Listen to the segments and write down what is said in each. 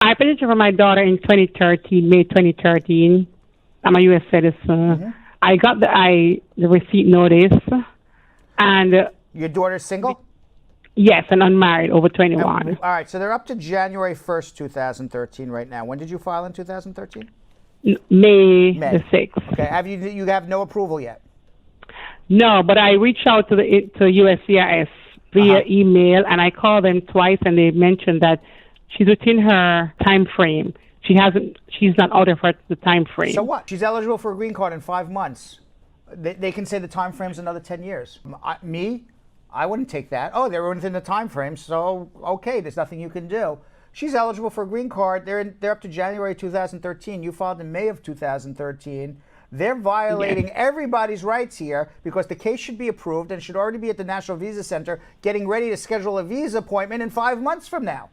I petitioned for my daughter in 2013, May 2013. I'm a U.S. citizen. Mm-hmm. I got the receipt notice, and Your daughter's single? yes, and unmarried, over 21. All right, so they're up to January 1st, 2013 right now. When did you file in 2013? May the 6th. Okay, you have no approval yet? No, but I reached out to USCIS via email, and I called them twice, and they mentioned that she's within her time frame. She's not out of the time frame. So what? She's eligible for a green card in 5 months. They can say the time frame's another 10 years. I wouldn't take that. Oh, they're within the time frame, so okay, there's nothing you can do. She's eligible for a green card. They're up to January 2013. You filed in May of 2013. They're violating everybody's rights here because the case should be approved and should already be at the National Visa Center getting ready to schedule a visa appointment in 5 months from now.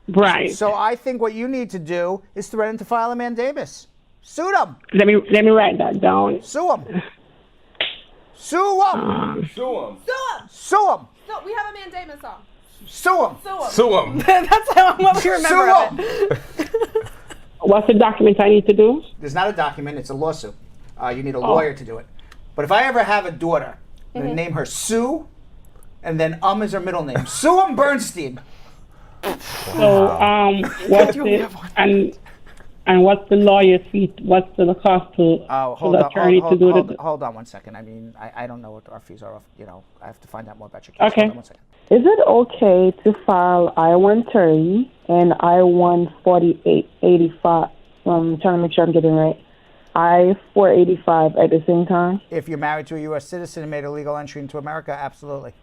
Right. So I think what you need to do is threaten to file a mandamus. Sue them. Let me write that down. Sue them. Sue them. Sue him. Sue them. So we have a mandamus song. Sue them. Sue him. That's what we remember of it. What's the document I need to do? There's not a document. It's a lawsuit. You need a lawyer to do it. But if I ever have a daughter, I'm going to name her Sue, and then is her middle name. Sue Bernstein. So, what's the what's the lawyer fee? What's the cost to the attorney to do it? Hold on one second. I mean, I don't know what our fees are. I have to find out more about your case. Okay. Hold on one second. Is it okay to file I-130 and I-14885? I'm trying to make sure I'm getting it right. I-485 at the same time? If you're married to a U.S. citizen and made a legal entry into America, absolutely.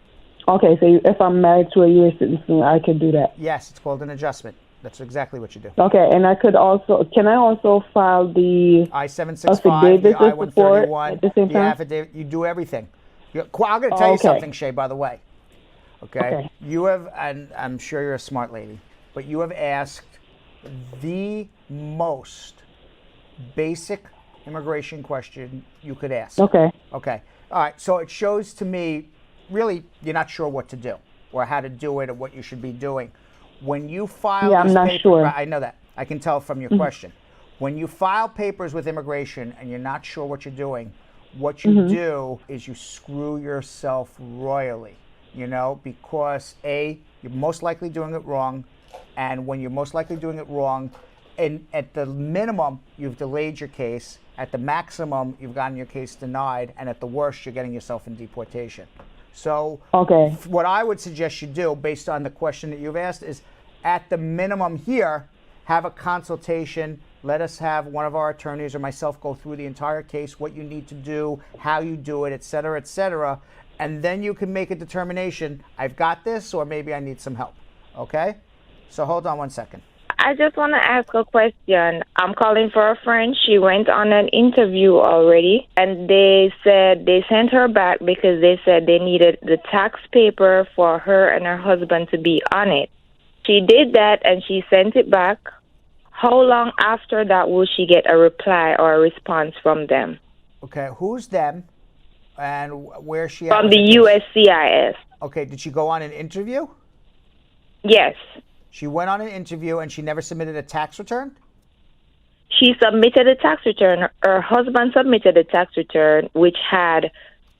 Okay, so if I'm married to a U.S. citizen, I could do that? Yes, it's called an adjustment. That's exactly what you do. Okay, and can I also file the I-765, the I-131, at the same time? affidavit, you do everything. I'm going to tell you something, Shay, by the way. Okay? You have, and I'm sure you're a smart lady, but you have asked the most basic immigration question you could ask. Okay. Okay. All right, so it shows to me, really, you're not sure what to do or how to do it or what you should be doing. When you file I'm not sure. I know that. I can tell from your question. When you file papers with immigration and you're not sure what you're doing, what you do is you screw yourself royally, because A, you're most likely doing it wrong, and when you're most likely doing it wrong, and at the minimum, you've delayed your case. At the maximum, you've gotten your case denied, and at the worst, you're getting yourself in deportation. So what I would suggest you do, based on the question that you've asked, is at the minimum here, have a consultation. Let us have one of our attorneys or myself go through the entire case, what you need to do, how you do it, et cetera, and then you can make a determination, I've got this, or maybe I need some help, okay? So hold on one second. I just want to ask a question. I'm calling for a friend. She went on an interview already, and they said they sent her back because they said they needed the tax paper for her and her husband to be on it. She did that, and she sent it back. How long after that will she get a reply or a response from them? Okay, who's them, and where's she at? From the USCIS. Okay, did she go on an interview? Yes. She went on an interview and she never submitted a tax return? She submitted a tax return. Her husband submitted a tax return which had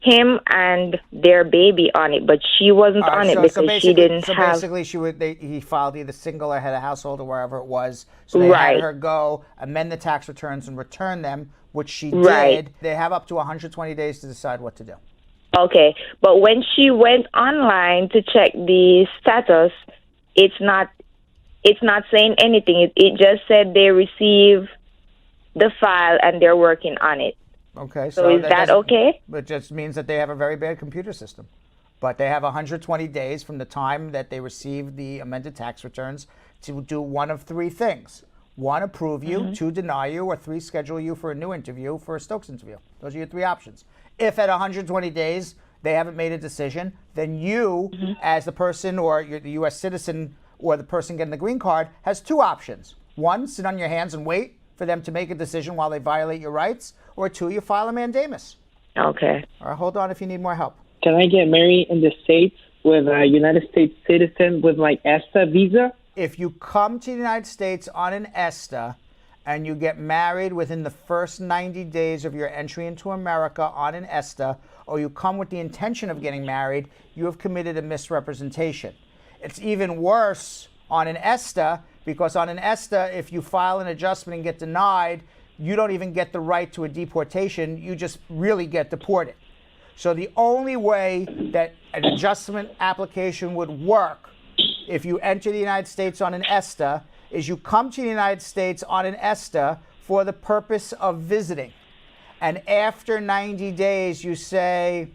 him and their baby on it, but she wasn't on it because she didn't have... So basically he filed either single or had a household or wherever it was, so they had her go amend the tax returns and return them, which she did. They have up to 120 days to decide what to do. Okay, but when she went online to check the status, it's not saying anything. It just said they received the file and they're working on it. Okay. So is that okay? It just means that they have a very bad computer system. But they have 120 days from the time that they receive the amended tax returns to do one of three things. One, approve you. Two, deny you. Or three, schedule you for a new interview, for a Stokes interview. Those are your three options. If at 120 days they haven't made a decision, then you, as the person or the U.S. citizen or the person getting the green card, has two options. One, sit on your hands and wait for them to make a decision while they violate your rights. Or two, you file a mandamus. Okay. All right, hold on if you need more help. Can I get married in the States with a United States citizen with like ESTA visa? if you come to the United States on an ESTA and you get married within the first 90 days of your entry into America on an ESTA, or you come with the intention of getting married, you have committed a misrepresentation. It's even worse on an ESTA, because on an ESTA, if you file an adjustment and get denied, you don't even get the right to a deportation, you just really get deported. So the only way that an adjustment application would work if you enter the United States on an ESTA is you come to the United States on an ESTA for the purpose of visiting. And after 90 days, you say,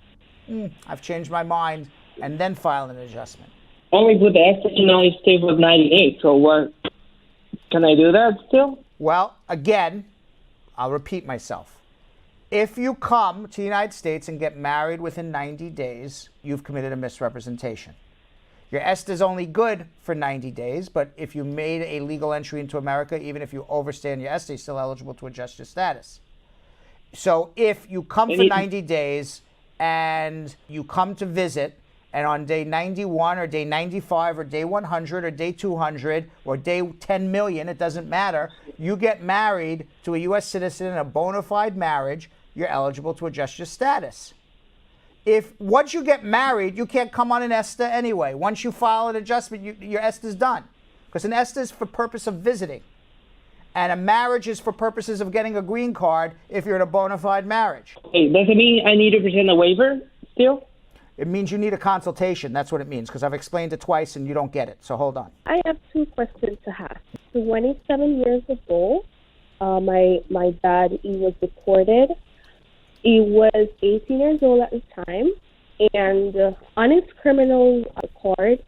I've changed my mind, and then file an adjustment. Only with the ESTA can only stay for 98, so what? Can I do that still? Well, again, I'll repeat myself. If you come to the United States and get married within 90 days, you've committed a misrepresentation. Your ESTA is only good for 90 days, but if you made a legal entry into America, even if you overstay on your ESTA, you're still eligible to adjust your status. So if you come for 90 days and you come to visit, and on day 91 or day 95 or day 100 or day 200 or day 10 million, it doesn't matter, you get married to a U.S. citizen in a bona fide marriage, you're eligible to adjust your status. If once you get married, you can't come on an ESTA anyway. Once you file an adjustment, your ESTA is done. Because an ESTA is for purpose of visiting. And a marriage is for purposes of getting a green card if you're in a bona fide marriage. Hey, does it mean I need to present a waiver still? It means you need a consultation. That's what it means, because I've explained it twice and you don't get it. So hold on. I have two questions to ask. 27 years ago, my dad, he was deported. He was 18 years old at the time, and on his criminal record,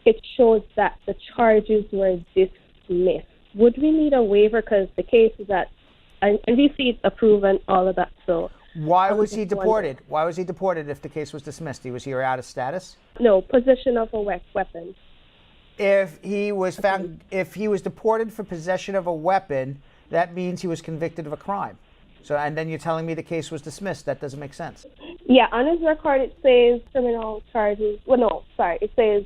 it shows that the charges were dismissed. Would we need a waiver because the case is at, and we see it's approved and all of that, so... Why was he deported? Why was he deported if the case was dismissed? He was here out of status? No, possession of a weapon. If he was found, if he was deported for possession of a weapon, that means he was convicted of a crime. So, and then you're telling me the case was dismissed. That doesn't make sense. Yeah, on his record it says criminal charges. Well, no, sorry, it says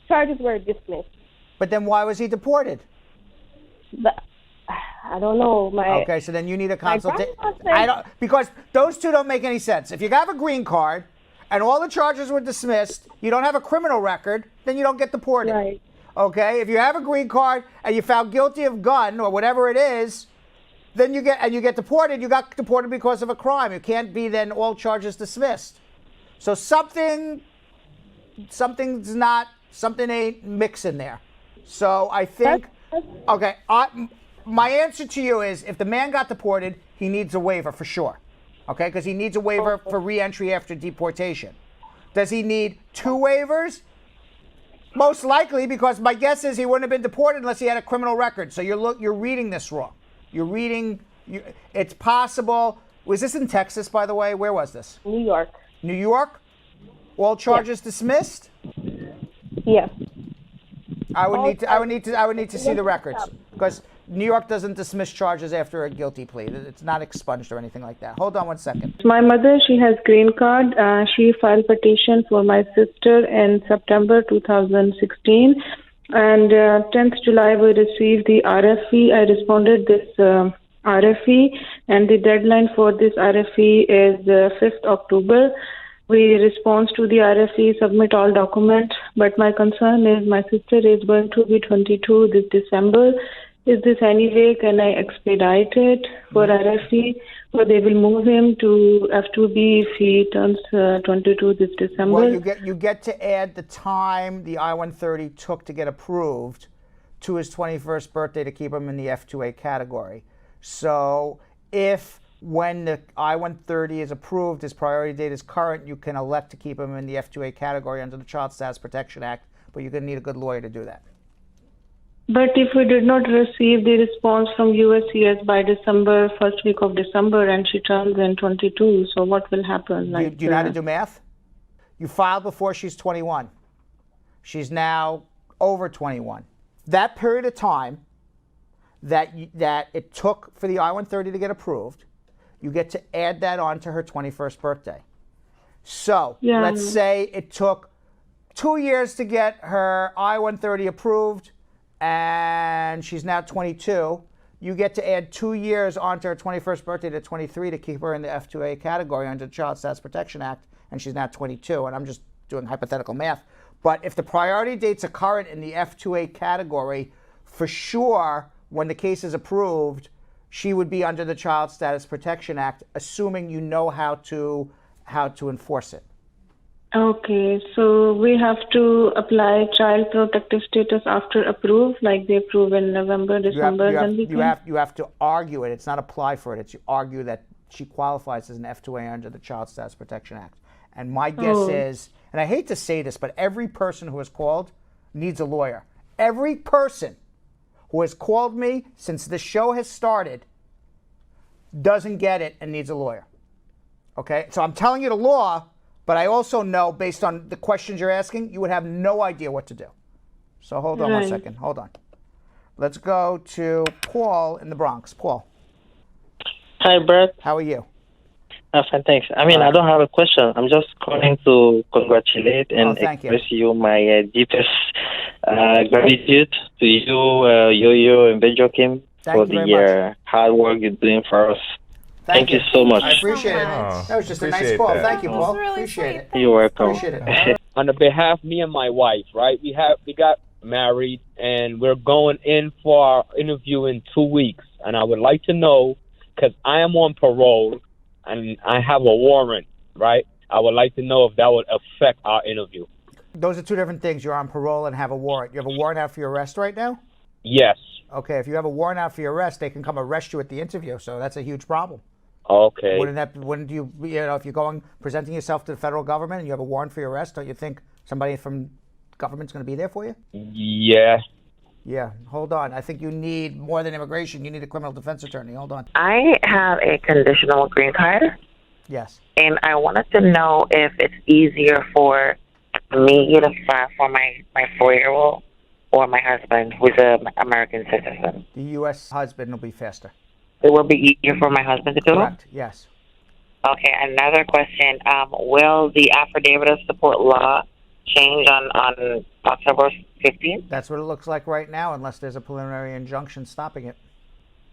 charges were dismissed. But then why was he deported? I don't know. Okay, so then you need a consultation. Because those two don't make any sense. If you have a green card and all the charges were dismissed, you don't have a criminal record, then you don't get deported. Right. Okay, if you have a green card and you found guilty of gun or whatever it is, then you get deported. You got deported because of a crime. It can't be then all charges dismissed. So something ain't mixing there. So I think, okay, my answer to you is if the man got deported, he needs a waiver for sure. Okay, because he needs a waiver for re-entry after deportation. Does he need two waivers? Most likely, because my guess is he wouldn't have been deported unless he had a criminal record. So you're reading this wrong. It's possible. Was this in Texas, by the way? Where was this? New York. New York? All charges dismissed? Yes. I would need to see the records, because New York doesn't dismiss charges after a guilty plea. It's not expunged or anything like that. Hold on one second. My mother, she has green card. She filed petition for my sister in September 2016. And 10th July, we received the RFE. I responded this RFE, and the deadline for this RFE is 5th October. We respond to the RFE, submit all documents, but my concern is my sister is going to be 22 this December. Is this any way can I expedite it for RFE, or they will move him to F2B if he turns 22 this December? Well, you get to add the time the I-130 took to get approved to his 21st birthday to keep him in the F2A category. So if when the I-130 is approved, his priority date is current, you can elect to keep him in the F2A category under the Child Status Protection Act, but you're going to need a good lawyer to do that. But if we did not receive the response from USCIS by December, first week of December, and she turns in 22, so what will happen? Do you know how to do math? You filed before she's 21. She's now over 21. That period of time that it took for the I-130 to get approved, you get to add that on to her 21st birthday. So let's say it took 2 years to get her I-130 approved, and she's now 22. You get to add 2 years onto her 21st birthday to 23 to keep her in the F2A category under the Child Status Protection Act, and she's now 22, and I'm just doing hypothetical math. But if the priority dates are current in the F2A category, for sure, when the case is approved, she would be under the Child Status Protection Act, assuming you know how to enforce it. Okay, so we have to apply child protective status after approve, like they approve in November, December, then we can... You have to argue it. It's not apply for it. It's you argue that she qualifies as an F2A under the Child Status Protection Act. And my guess is, and I hate to say this, but every person who has called needs a lawyer. Every person who has called me since the show has started doesn't get it and needs a lawyer. Okay? So I'm telling you the law, but I also know, based on the questions you're asking, you would have no idea what to do. So hold on 1 second. Hold on. Let's go to Paul in the Bronx. Paul. Hi, Brett. How are you? Fine, thanks. I don't have a question. I'm just calling to congratulate and express you my deepest gratitude to you, Yo-Yo, and Benjokim for the hard work you're doing for us. Thank you so much. I appreciate it. That was just a nice call. Thank you, Paul. Really appreciate it. You're welcome. Appreciate it. On the behalf of me and my wife, right? We got married, and we're going in for our interview in 2 weeks. And I would like to know, because I am on parole and I have a warrant, right? I would like to know if that would affect our interview. Those are two different things. You're on parole and have a warrant. You have a warrant out for your arrest right now? Yes. Okay, if you have a warrant out for your arrest, they can come arrest you at the interview. So that's a huge problem. Okay. Wouldn't you know, if you're presenting yourself to the federal government and you have a warrant for your arrest, don't you think somebody from government's going to be there for you? Yeah. Yeah, hold on. I think you need more than immigration. You need a criminal defense attorney. Hold on. I have a conditional green card. Yes. And I wanted to know if it's easier for me to file for my 4-year-old or my husband, who's an American citizen. The U.S. husband will be faster. It will be easier for my husband to do? Correct, yes. Okay, another question. Will the affidavit of support law change on October 15th? That's what it looks like right now, unless there's a preliminary injunction stopping it.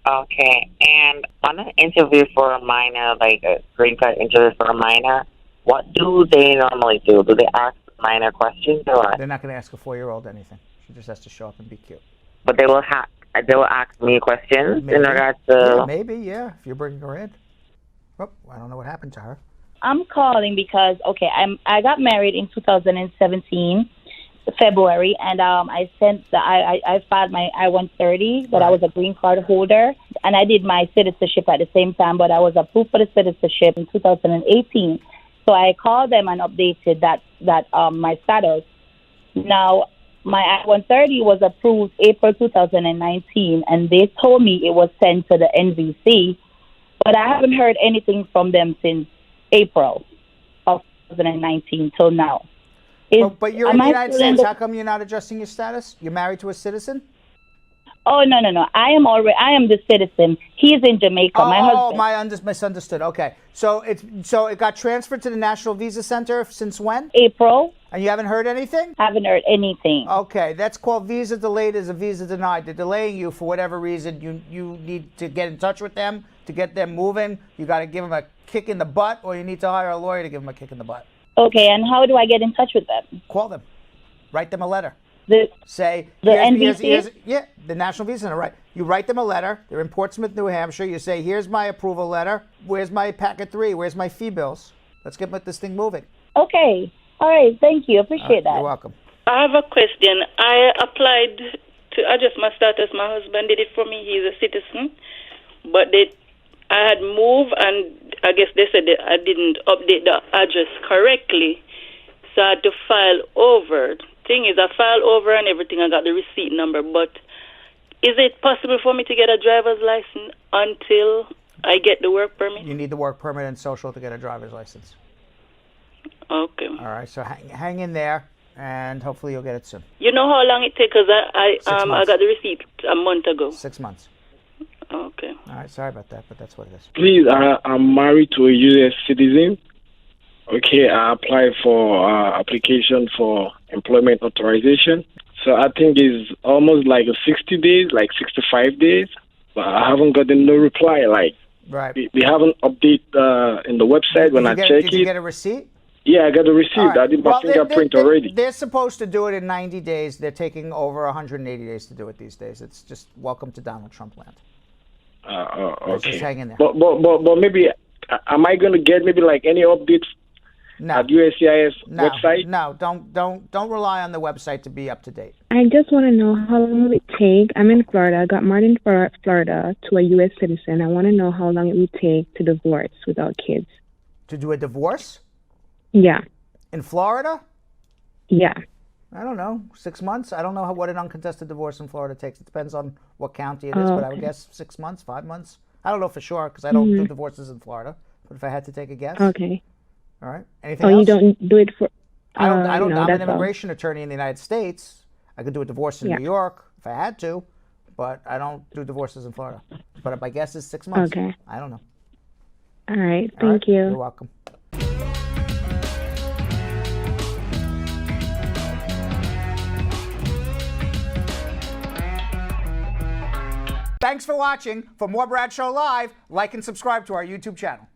Okay, and on an interview for a minor, like a green card interview for a minor, what do they normally do? Do they ask minor questions or? They're not going to ask a 4-year-old anything. She just has to show up and be cute. But they will ask me questions in regards to... Yeah, maybe, yeah, if you're bringing her in. Oh, I don't know what happened to her. I'm calling because, I got married in 2017, February, and I filed my I-130, but I was a green card holder, and I did my citizenship at the same time, but I was approved for the citizenship in 2018. So I called them and updated that my status. Now, my I-130 was approved April 2019, and they told me it was sent to the NVC, but I haven't heard anything from them since April of 2019 till now. But you're in the United States. How come you're not adjusting your status? You're married to a citizen? Oh, no. I am the citizen. He's in Jamaica. My husband. Misunderstood. Okay. So it got transferred to the National Visa Center since when? April. And you haven't heard anything? Haven't heard anything. Okay. That's called visa delayed as a visa denied. They're delaying you for whatever reason. You need to get in touch with them to get them moving. You got to give them a kick in the butt, or you need to hire a lawyer to give them a kick in the butt. Okay. And how do I get in touch with them? Call them. Write them a letter. Say, the NVC? The National Visa Center, right. You write them a letter. They're in Portsmouth, New Hampshire. You say, here's my approval letter. Where's my packet 3? Where's my fee bills? Let's get this thing moving. Okay. All right. Thank you. Appreciate that. You're welcome. I have a question. I applied to adjust my status. My husband did it for me. He's a citizen. But I had moved, and I guess they said that I didn't update the address correctly. So I had to file over. Thing is, I filed over and everything. I got the receipt number, but is it possible for me to get a driver's license until I get the work permit? You need the work permit and social to get a driver's license. Okay. All right, so hang in there, and hopefully you'll get it soon. You know how long it takes? Because I got the receipt a month ago. 6 months. Okay. All right, sorry about that, but that's what it is. Please, I'm married to a U.S. citizen. Okay, I applied for application for employment authorization. So I think it's almost like 60 days, like 65 days. But I haven't gotten no reply. Like, right. They haven't updated in the website when I check it. Did you get a receipt? Yeah, I got a receipt. Right. I did my fingerprint already. They're supposed to do it in 90 days. They're taking over 180 days to do it these days. It's just welcome to Donald Trump land. Okay. Just hang in there. But maybe, am I going to get maybe like any updates at USCIS website? No, don't rely on the website to be up to date. I just want to know how long will it take. I'm in Florida. I got married in Florida to a U.S. citizen. I want to know how long it would take to divorce without kids. To do a divorce? Yeah. In Florida? Yeah. I don't know, 6 months. I don't know what an uncontested divorce in Florida takes. It depends on what county it is, but I would guess 6 months, 5 months. I don't know for sure because I don't do divorces in Florida. But if I had to take a guess. Okay. All right. Anything else? You don't do it for... I don't. No, I'm an immigration attorney in the United States. I could do a divorce in New York if I had to, but I don't do divorces in Florida. But my guess is 6 months. Okay. I don't know. All right. Thank you. You're welcome. Thanks for watching. For more Bradshaw Live, like and subscribe to our YouTube channel.